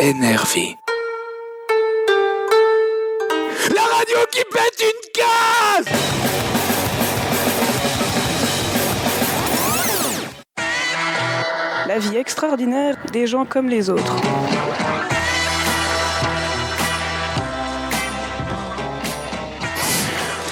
énervé. La radio qui pète une case! La vie extraordinaire des gens comme les autres.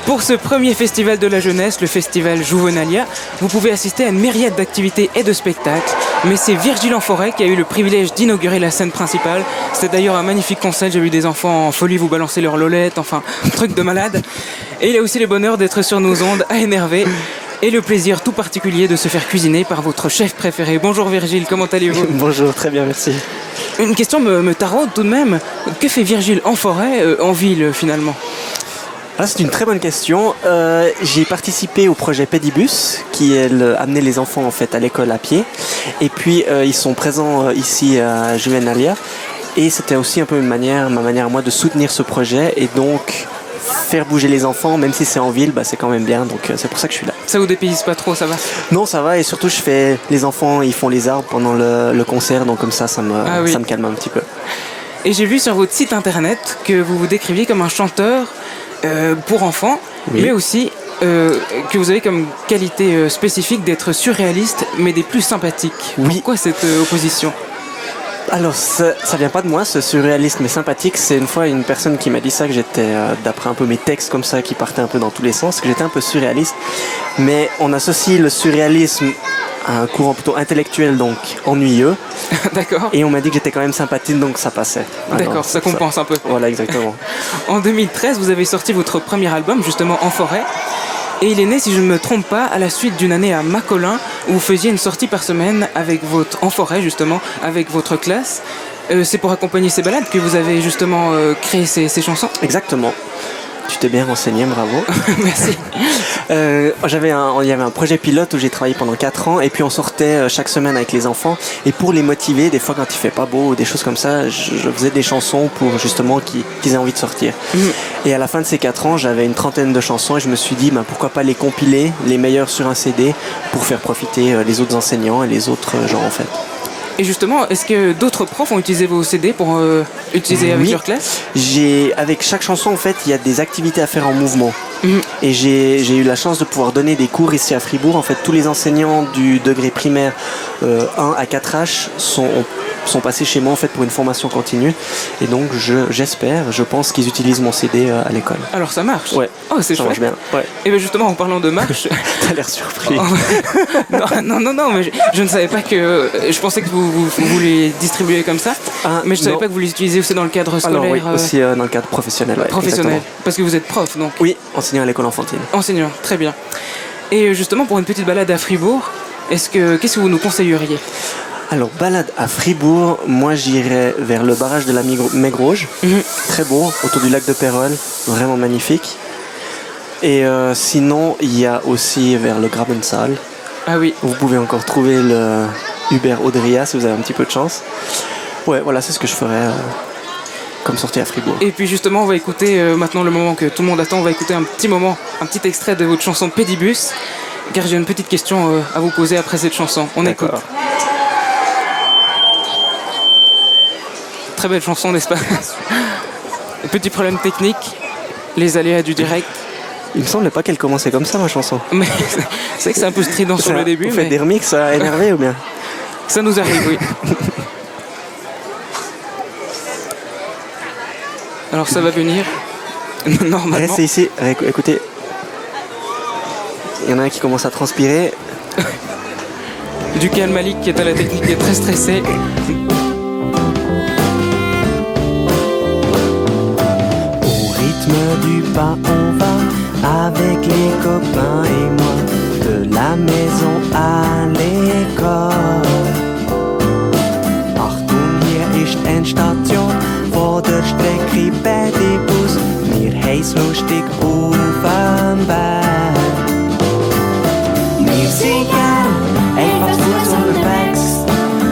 Pour ce premier festival de la jeunesse, le festival Juvenalia, vous pouvez assister à une myriade d'activités et de spectacles. Mais c'est Virgile Enforet qui a eu le privilège d'inaugurer la scène principale. C'était d'ailleurs un magnifique concert, j'ai vu des enfants en folie vous balancer leurs lolettes, enfin, truc de malade. Et il a aussi le bonheur d'être sur nos ondes à énerver. Et le plaisir tout particulier de se faire cuisiner par votre chef préféré. Bonjour Virgile, comment allez-vous ? Bonjour, très bien, merci. Une question me taraude tout de même. Que fait Virgile Enforet en ville finalement ? Ah, c'est une très bonne question. J'ai participé au projet Pédibus qui amenait les enfants en fait à l'école à pied. Et puis ils sont présents ici à Juvenalia. Et c'était aussi un peu ma manière à moi de soutenir ce projet et donc faire bouger les enfants, même si c'est en ville, c'est quand même bien. Donc c'est pour ça que je suis là. Ça vous dépayse pas trop, ça va ? Non, ça va. Et surtout, les enfants, ils font les arbres pendant le concert, donc comme ça me calme un petit peu. Et j'ai vu sur votre site internet que vous vous décriviez comme un chanteur pour enfants, oui. Mais aussi que vous avez comme qualité spécifique d'être surréaliste, mais des plus sympathiques. Oui. Pourquoi cette opposition ? Alors, ça vient pas de moi, ce surréaliste mais sympathique. C'est une fois une personne qui m'a dit ça, que j'étais, d'après un peu mes textes comme ça, qui partaient un peu dans tous les sens, que j'étais un peu surréaliste. Mais on associe le surréalisme à un courant plutôt intellectuel, donc ennuyeux. D'accord. Et on m'a dit que j'étais quand même sympathique, donc ça passait. D'accord, ça compense un peu. Voilà, exactement. En 2013, vous avez sorti votre premier album, justement, Enforet. Et il est né, si je ne me trompe pas, à la suite d'une année à Macolin, où vous faisiez une sortie par semaine avec votre Enforet, justement, avec votre classe. C'est pour accompagner ces balades que vous avez justement créé ces chansons ? Exactement. Tu t'es bien renseigné, bravo. Merci. Il y avait un projet pilote où j'ai travaillé pendant 4 ans et puis on sortait chaque semaine avec les enfants et pour les motiver, des fois quand il fait pas beau ou des choses comme ça, je faisais des chansons pour justement qu'ils aient envie de sortir. Et à la fin de ces 4 ans, j'avais une 30aine de chansons et je me suis dit pourquoi pas les compiler, les meilleures sur un CD pour faire profiter les autres enseignants et les autres gens en fait. Et justement, est-ce que d'autres profs ont utilisé vos CD pour utiliser avec leur classe ? Avec chaque chanson, en fait, il y a des activités à faire en mouvement. Et j'ai eu la chance de pouvoir donner des cours ici à Fribourg. En fait, tous les enseignants du degré primaire 1 à 4H sont passés chez moi en fait, pour une formation continue. Et donc, je pense qu'ils utilisent mon CD à l'école. Alors, ça marche ? Ouais. Oh, c'est chouette. Ça marche bien. Ouais. Et bien justement, en parlant de marche... T'as l'air surpris. Non, mais je ne savais pas que... Je pensais que vous les distribuez comme ça, mais je ne savais pas que vous les utilisez aussi dans le cadre scolaire. Alors oui, aussi dans le cadre professionnel. Ouais, professionnel, exactement. Parce que vous êtes prof, donc. Oui, enseignant à l'école enfantine. Enseignant, très bien. Et justement, pour une petite balade à Fribourg, qu'est-ce que vous nous conseilleriez ? Alors, balade à Fribourg, moi j'irais vers le barrage de la Mégrouge, très beau, autour du lac de Pérol, vraiment magnifique. Et sinon, il y a aussi vers le Grabensaal. Ah oui. Vous pouvez encore trouver le Hubert Audria si vous avez un petit peu de chance. Ouais, voilà, c'est ce que je ferais comme sortie à Fribourg. Et puis justement, on va écouter maintenant le moment que tout le monde attend. On va écouter un petit extrait de votre chanson Pédibus, car j'ai une petite question à vous poser après cette chanson. On écoute. Très belle chanson, n'est-ce pas ? Petit problème technique, les aléas du direct. Il me semblait pas qu'elle commençait comme ça, ma chanson. Mais c'est vrai que c'est un peu strident sur le début. Vous faites des remixes à énerver ou bien ? Ça nous arrive, oui. Alors ça va venir. Normalement. Restez ici, écoutez. Il y en a un qui commence à transpirer. Ducal Malik qui est à la technique, qui est très stressé. Au rythme du pas, on va avec les copains et moi, de la maison à l'école. Achtung, hier ist Endstation von der Strecke Pédibus. Wir heiß lustig auf dem Berg. Wir sind gern einfach zu Fuß unterwegs.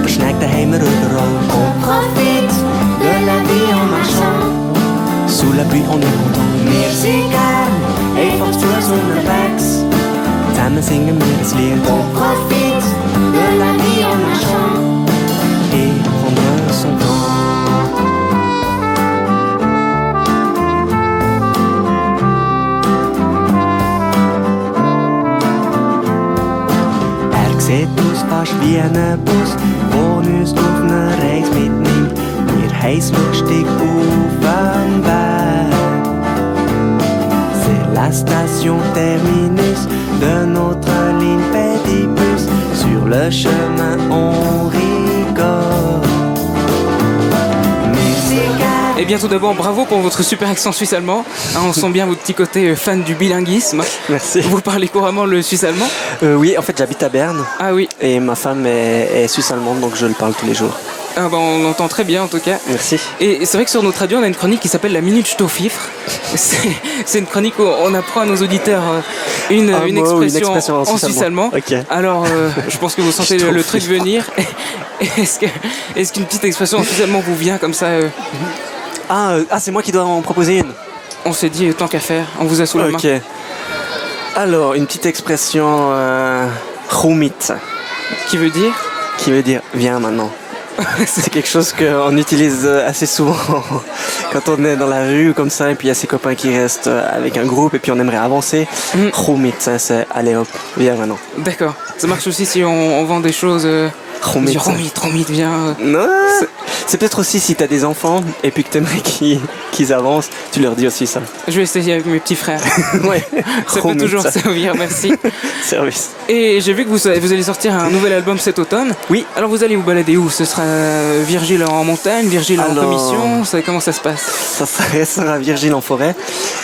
Verschneckt daheim wir überall. On profite de la vie en marchant. Sous la pluie on est content. Wir sind gern einfach zu Fuß unterwegs. Zusammen singen wir ein Lied. On profite de la vie en marchant. Et prendre son temps. fast wie ein Bus, der uns auf eine Reise mitnimmt. Wir heiß lustig auf dem Weg. C'est la station terminus de notre ligne Pédibus. Sur le chemin on rigole. Eh bien tout d'abord, bravo pour votre super accent suisse-allemand. Hein, on sent bien votre petit côté fan du bilinguisme. Merci. Vous parlez couramment le suisse-allemand? Oui, en fait j'habite à Berne Ah oui. et ma femme est suisse-allemande donc je le parle tous les jours. Ah bah, on entend très bien en tout cas. Merci. Et c'est vrai que sur notre radio, on a une chronique qui s'appelle la Minute Stoffifre. C'est une chronique où on apprend à nos auditeurs une expression en suisse-allemand. Okay. Alors, je pense que vous sentez le truc venir. Est-ce qu'une petite expression en suisse-allemand vous vient comme ça C'est moi qui dois en proposer une. On s'est dit, tant qu'à faire, on vous a sous la main. Ok. Alors, une petite expression Rumit, Qui veut dire qui veut dire viens maintenant. C'est quelque chose qu'on utilise assez souvent quand on est dans la rue ou comme ça et puis il y a ses copains qui restent avec un groupe et puis on aimerait avancer. Rumit, ça c'est allez hop, viens maintenant. D'accord. Ça marche aussi si on vend des choses. Rumit. Romit, viens. Non, c'est peut-être aussi si t'as des enfants et puis que t'aimerais qu'ils avancent, tu leur dis aussi ça. Je vais essayer avec mes petits frères. Ouais. Ça peut toujours servir, merci. Service. Et j'ai vu que vous allez sortir un nouvel album cet automne. Oui. Alors vous allez vous balader où? Ce sera Virgile en montagne, Virgile en commission? Comment ça se passe? Ça sera Virgile en forêt,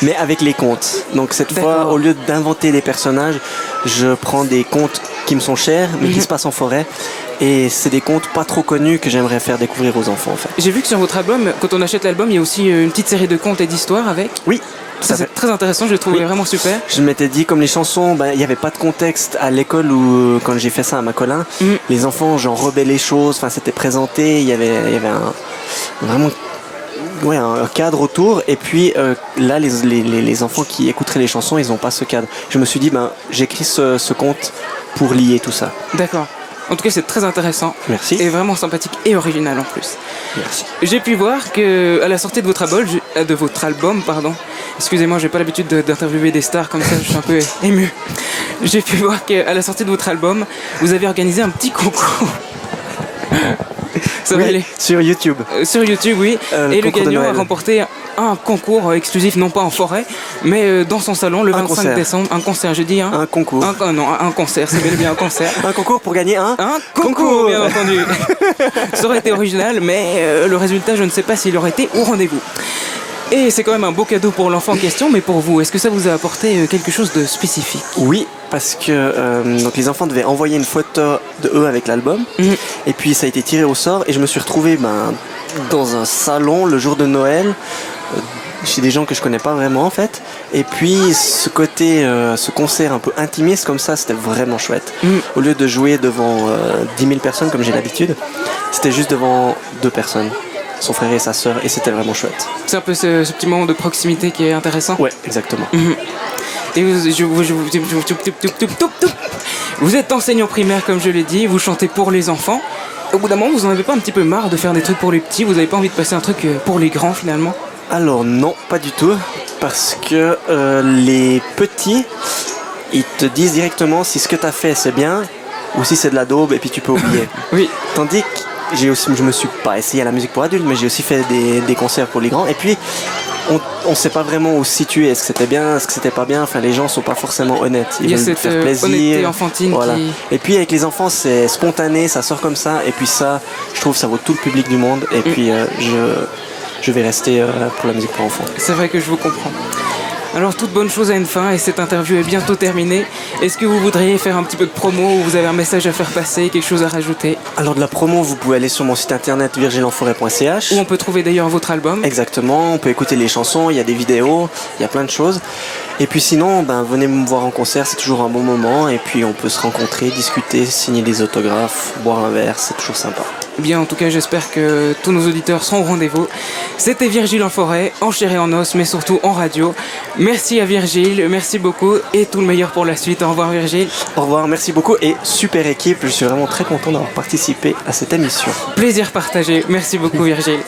mais avec les contes. Donc cette fois, au lieu d'inventer des personnages, je prends des contes qui me sont chers, mais qui se passent en forêt. Et c'est des contes pas trop connus que j'aimerais faire découvrir aux enfants en fait. J'ai vu que sur votre album, quand on achète l'album, il y a aussi une petite série de contes et d'histoires avec. Oui. Ça c'est très intéressant, je le trouve vraiment super. Je m'étais dit, comme les chansons, il n'y avait pas de contexte à l'école où, quand j'ai fait ça à Macolin, les enfants j'enrobais les choses, enfin c'était présenté, il y avait vraiment un cadre autour et puis là les enfants qui écouteraient les chansons ils n'ont pas ce cadre. Je me suis dit j'écris ce conte pour lier tout ça. D'accord. En tout cas c'est très intéressant. Merci. Et vraiment sympathique et original en plus. Merci. J'ai pu voir que à la sortie de votre album, excusez-moi, j'ai pas l'habitude d'interviewer des stars comme ça, je suis un peu ému. J'ai pu voir qu'à la sortie de votre album, vous avez organisé un petit concours. Ça va aller. Sur YouTube. Sur YouTube, oui. Et le gagnant a remporté un concours exclusif, non pas en forêt, mais dans son salon le 25 décembre. Un concert, j'ai dit. Un concours. Un concert, c'est bien un concert. Un concours pour gagner un concours, bien entendu. Ça aurait été original, mais le résultat, je ne sais pas s'il aurait été au rendez-vous. Et c'est quand même un beau cadeau pour l'enfant en question, mais pour vous, est-ce que ça vous a apporté quelque chose de spécifique? Oui, parce que donc les enfants devaient envoyer une photo de eux avec l'album, et puis ça a été tiré au sort, et je me suis retrouvé dans un salon le jour de Noël, chez des gens que je connais pas vraiment en fait, et puis ce côté, ce concert un peu intimiste comme ça, c'était vraiment chouette. Au lieu de jouer devant 10 000 personnes comme j'ai l'habitude, c'était juste devant 2 personnes. Son frère et sa sœur, et c'était vraiment chouette. C'est un peu ce petit moment de proximité qui est intéressant. Ouais, exactement. Et vous êtes enseignant primaire, comme je l'ai dit, vous chantez pour les enfants. Au bout d'un moment, vous en avez pas un petit peu marre de faire des trucs pour les petits? Vous n'avez pas envie de passer un truc pour les grands finalement? Alors non, pas du tout, parce que les petits, ils te disent directement si ce que tu as fait c'est bien, ou si c'est de la daube, et puis tu peux oublier. Oui. Tandis que je me suis pas essayé à la musique pour adultes, mais j'ai aussi fait des concerts pour les grands. Et puis, on sait pas vraiment où se situer. Est-ce que c'était bien, est-ce que c'était pas bien? Enfin, les gens sont pas forcément honnêtes. Il y a cette faire plaisir. honnêteté enfantine. Voilà. Et puis, avec les enfants, c'est spontané, ça sort comme ça. Et puis ça, je trouve, ça vaut tout le public du monde. Et puis, je vais rester pour la musique pour enfants. C'est vrai que je vous comprends. Alors toute bonne chose a une fin et cette interview est bientôt terminée. Est-ce que vous voudriez faire un petit peu de promo ou vous avez un message à faire passer, quelque chose à rajouter? Alors de la promo, vous pouvez aller sur mon site internet virgilenforêt.ch où on peut trouver d'ailleurs votre album. Exactement, on peut écouter les chansons, il y a des vidéos, il y a plein de choses. Et puis sinon, venez me voir en concert, c'est toujours un bon moment. Et puis on peut se rencontrer, discuter, signer des autographes, boire un verre, c'est toujours sympa. Bien, en tout cas, j'espère que tous nos auditeurs seront au rendez-vous. C'était Virgile en forêt, en chair et en os, mais surtout en radio. Merci à Virgile, merci beaucoup et tout le meilleur pour la suite. Au revoir Virgile. Au revoir, merci beaucoup et super équipe. Je suis vraiment très content d'avoir participé à cette émission. Plaisir partagé. Merci beaucoup Virgile.